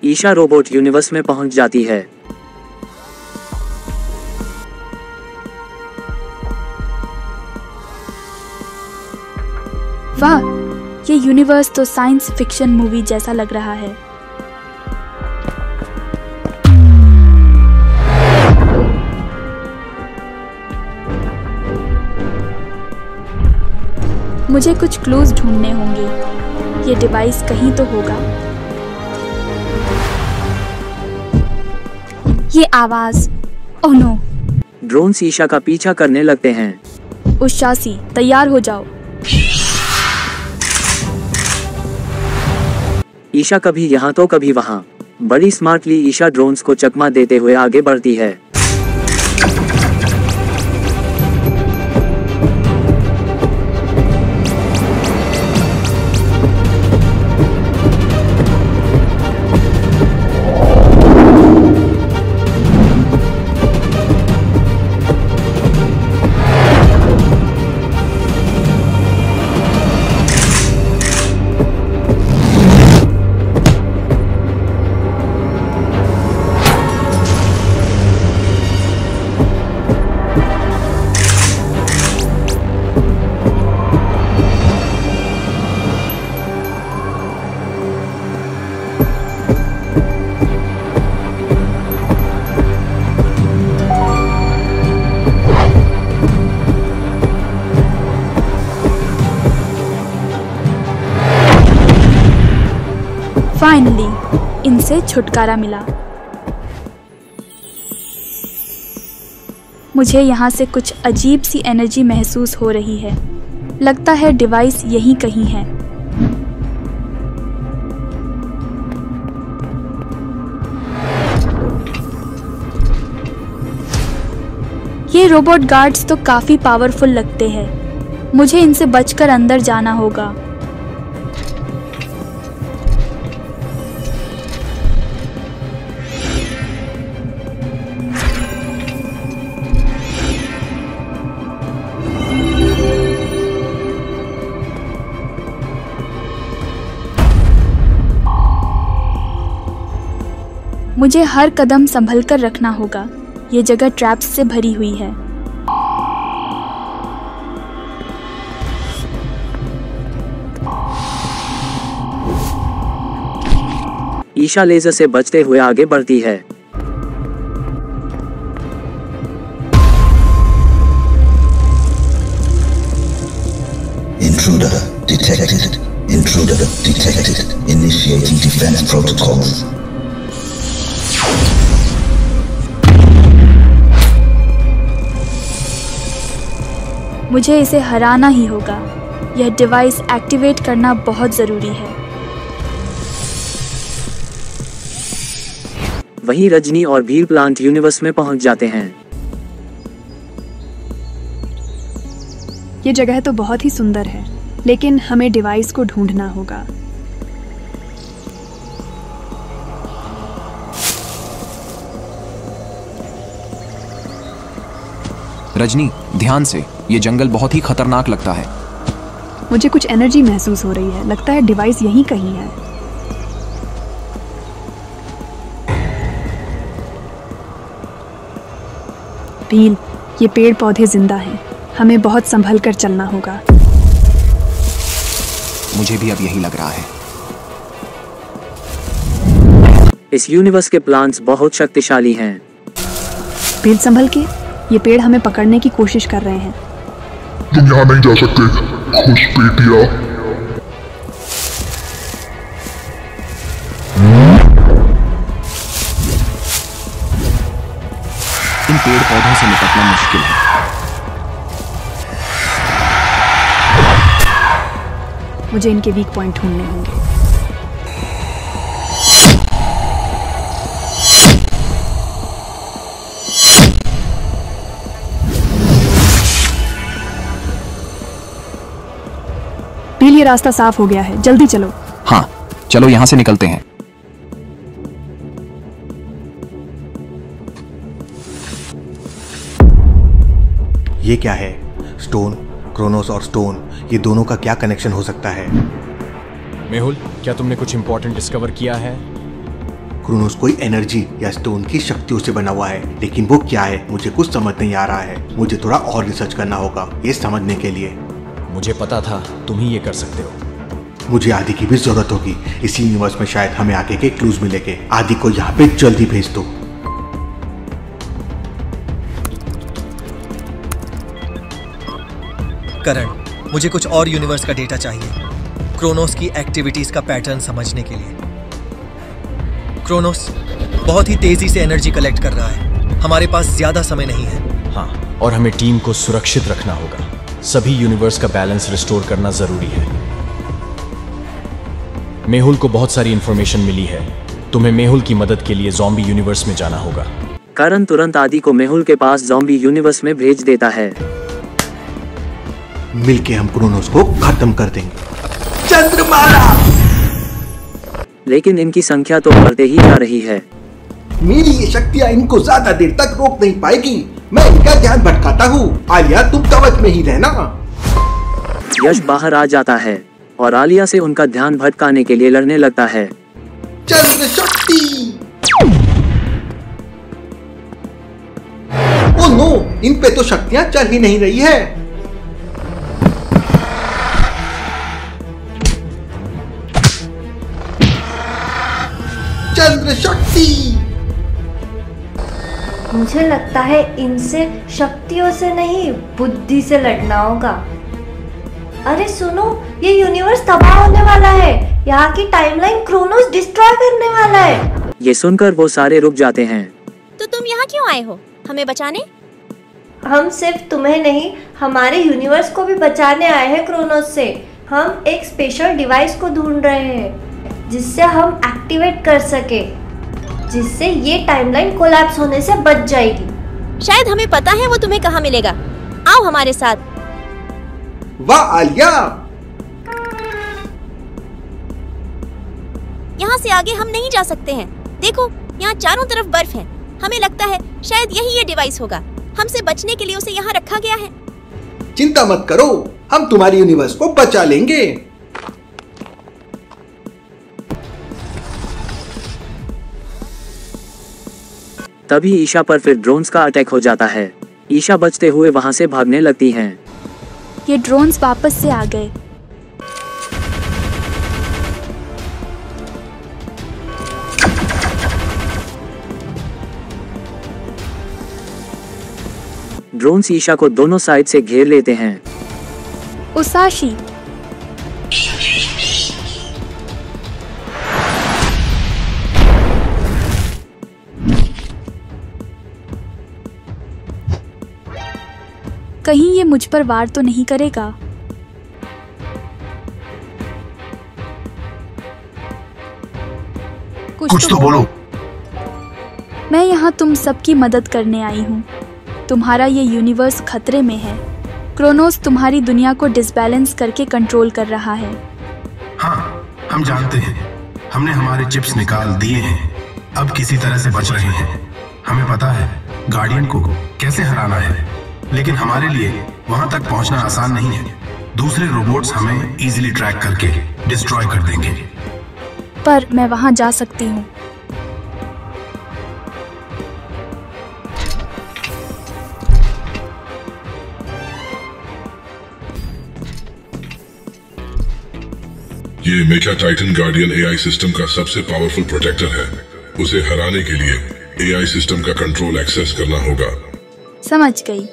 Isha robot universe में पहुंच जाती है। वाह, ये यूनिवर्स तो साइंस फिक्शन मूवी जैसा लग रहा है। मुझे कुछ क्लूज ढूंढने होंगे। ये डिवाइस कहीं तो होगा। ये आवाज, ओह नो। ड्रोन्स ईशा का पीछा करने लगते हैं। उशासी, तैयार हो जाओ। ईशा कभी यहाँ तो कभी वहाँ। बड़ी स्मार्टली ईशा ड्रोन्स को चकमा देते हुए आगे बढ़ती है। फाइनली इनसे छुटकारा मिला। मुझे यहाँ से कुछ अजीब सी एनर्जी महसूस हो रही है। लगता है डिवाइस यहीं कहीं है। ये रोबोट गार्ड्स तो काफी पावरफुल लगते हैं। मुझे इनसे बचकर अंदर जाना होगा। मुझे हर कदम संभल कर रखना होगा। ये जगह ट्रैप्स से भरी हुई है। ईशा लेजर से बचते हुए आगे बढ़ती है। Intruder detected. Intruder detected. Initiating defense protocols. मुझे इसे हराना ही होगा। यह डिवाइस एक्टिवेट करना बहुत जरूरी है। वहीं रजनी और भील प्लांट यूनिवर्स में पहुंच जाते हैं। ये जगह तो बहुत ही सुंदर है, लेकिन हमें डिवाइस को ढूंढना होगा। रजनी, ध्यान से। ये जंगल बहुत ही खतरनाक लगता है। मुझे कुछ एनर्जी महसूस हो रही है। लगता है डिवाइस यहीं कहीं है। भील, ये पेड़ पौधे जिंदा हैं। हमें बहुत संभल कर चलना होगा। मुझे भी अब यही लग रहा है। इस यूनिवर्स के प्लांट्स बहुत शक्तिशाली हैं। भील, संभल के। ये पेड़ हमें पकड़ने की कोशिश कर रहे हैं। तुम यहाँ नहीं जा सकते, घुसपैठिया। इन पेड़ पौधों से निपटना मुश्किल है। मुझे इनके वीक पॉइंट ढूंढने होंगे। भील, ये रास्ता साफ हो गया है। जल्दी चलो। हाँ, चलो यहाँ से निकलते हैं। ये क्या है? स्टोन, क्रोनोस और स्टोन, ये दोनों का क्या कनेक्शन हो सकता है? मेहुल, क्या तुमने कुछ इंपॉर्टेंट डिस्कवर किया है? क्रोनोस कोई एनर्जी या स्टोन की शक्तियों से बना हुआ है, लेकिन वो क्या है मुझे कुछ समझ नहीं आ रहा है। मुझे थोड़ा और रिसर्च करना होगा ये समझने के लिए। मुझे पता था तुम ही ये कर सकते हो। मुझे आदि की भी जरूरत होगी। इसी यूनिवर्स में शायद हमें आगे के क्लूज मिलेंगे। आदि को यहाँ पे जल्दी भेज दो। करण, मुझे कुछ और यूनिवर्स का डेटा चाहिए क्रोनोस की एक्टिविटीज का पैटर्न समझने के लिए। क्रोनोस बहुत ही तेजी से एनर्जी कलेक्ट कर रहा है, हमारे पास ज्यादा समय नहीं है। हाँ, और हमें टीम को सुरक्षित रखना होगा। सभी यूनिवर्स का बैलेंस रिस्टोर करना जरूरी है। मेहुल को बहुत सारी इंफॉर्मेशन मिली है। तुम्हें मेहुल की मदद के लिए ज़ॉम्बी यूनिवर्स में जाना होगा। करण तुरंत आदि को मेहुल के पास ज़ॉम्बी यूनिवर्स में भेज देता है। मिलके हम क्रोनोस को खत्म कर देंगे। चंद्रमाला! लेकिन इनकी संख्या तो बढ़ते ही जा रही है। मेरी ये शक्तियाँ इनको ज्यादा देर तक रोक नहीं पाएगी। मैं इनका ध्यान भटकाता हूँ। आलिया, तुम कवच में ही रहना। यश बाहर आ जाता है और आलिया से उनका ध्यान भटकाने के लिए लड़ने लगता है। चंद्र शक्ति! ओ नो, इन पे तो शक्तियाँ चल ही नहीं रही है। चंद्र शक्ति! मुझे लगता है इनसे शक्तियों से नहीं बुद्धि से लड़ना होगा। अरे सुनो, ये यूनिवर्स तबाह होने वाला है। यहाँ की टाइमलाइन क्रोनोस डिस्ट्रॉय करने वाला है। ये सुनकर वो सारे रुक जाते हैं। तो तुम यहाँ क्यों आए हो? हमें बचाने? हम सिर्फ तुम्हें नहीं, हमारे यूनिवर्स को भी बचाने आए हैं क्रोनोस से। हम एक स्पेशल डिवाइस को ढूंढ रहे हैं जिससे हम एक्टिवेट कर सके, जिससे ये टाइमलाइन कोलैप्स होने से बच जाएगी। शायद हमें पता है वो तुम्हें कहाँ मिलेगा। आओ हमारे साथ। वाह आलिया! यहाँ से आगे हम नहीं जा सकते हैं। देखो, यहाँ चारों तरफ बर्फ है। हमें लगता है शायद यही ये डिवाइस होगा। हमसे बचने के लिए उसे यहाँ रखा गया है। चिंता मत करो, हम तुम्हारी यूनिवर्स को बचा लेंगे। तभी ईशा पर फिर ड्रोन्स का अटैक हो जाता है। ईशा बचते हुए वहां से भागने लगती हैं। ये ड्रोन्स वापस से आ गए। ड्रोन्स ईशा को दोनों साइड से घेर लेते हैं। उसाशी, कहीं ये मुझ पर वार तो नहीं करेगा? कुछ तो बोलो। मैं यहाँ तुम सबकी मदद करने आई हूँ। तुम्हारा ये यूनिवर्स खतरे में है। क्रोनोस तुम्हारी दुनिया को डिसबैलेंस करके कंट्रोल कर रहा है। हाँ, हम जानते हैं। हमने हमारे चिप्स निकाल दिए हैं। अब किसी तरह से बच रहे हैं। हमें पता है गार्डियन को कैसे हराना है, लेकिन हमारे लिए वहां तक पहुंचना आसान नहीं है। दूसरे रोबोट्स हमें इजीली ट्रैक करके डिस्ट्रॉय कर देंगे। पर मैं वहां जा सकती हूँ। ये मेका टाइटन गार्डियन एआई सिस्टम का सबसे पावरफुल प्रोटेक्टर है। उसे हराने के लिए एआई सिस्टम का कंट्रोल एक्सेस करना होगा। समझ गई।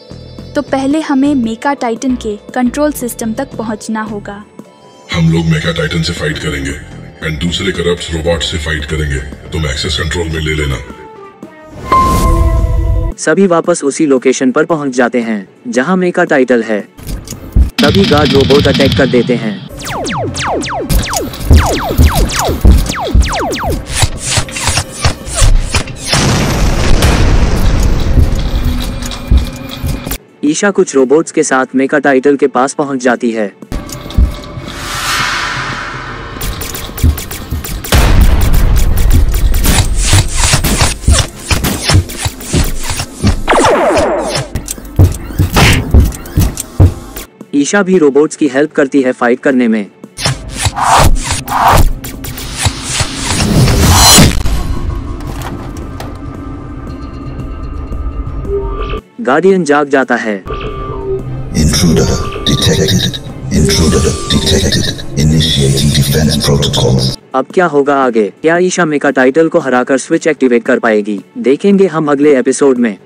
तो पहले हमें मेका टाइटन के कंट्रोल सिस्टम तक पहुंचना होगा। हम लोग मेका टाइटन से फाइट करेंगे एंड दूसरे करप्ट रोबोट से फाइट करेंगे। तुम एक्सेस कंट्रोल में ले लेना। सभी वापस उसी लोकेशन पर पहुंच जाते हैं जहां मेका टाइटल है। तभी गार्ड रोबोट अटैक कर देते हैं। ईशा कुछ रोबोट्स के साथ मेका टाइटल के पास पहुंच जाती है। ईशा भी रोबोट्स की हेल्प करती है फाइट करने में। गार्डियन जाग जाता है। Intruder detected. Intruder detected. Initiating defense protocols. अब क्या होगा आगे? क्या ईशा मेका टाइटल को हराकर स्विच एक्टिवेट कर पाएगी? देखेंगे हम अगले एपिसोड में।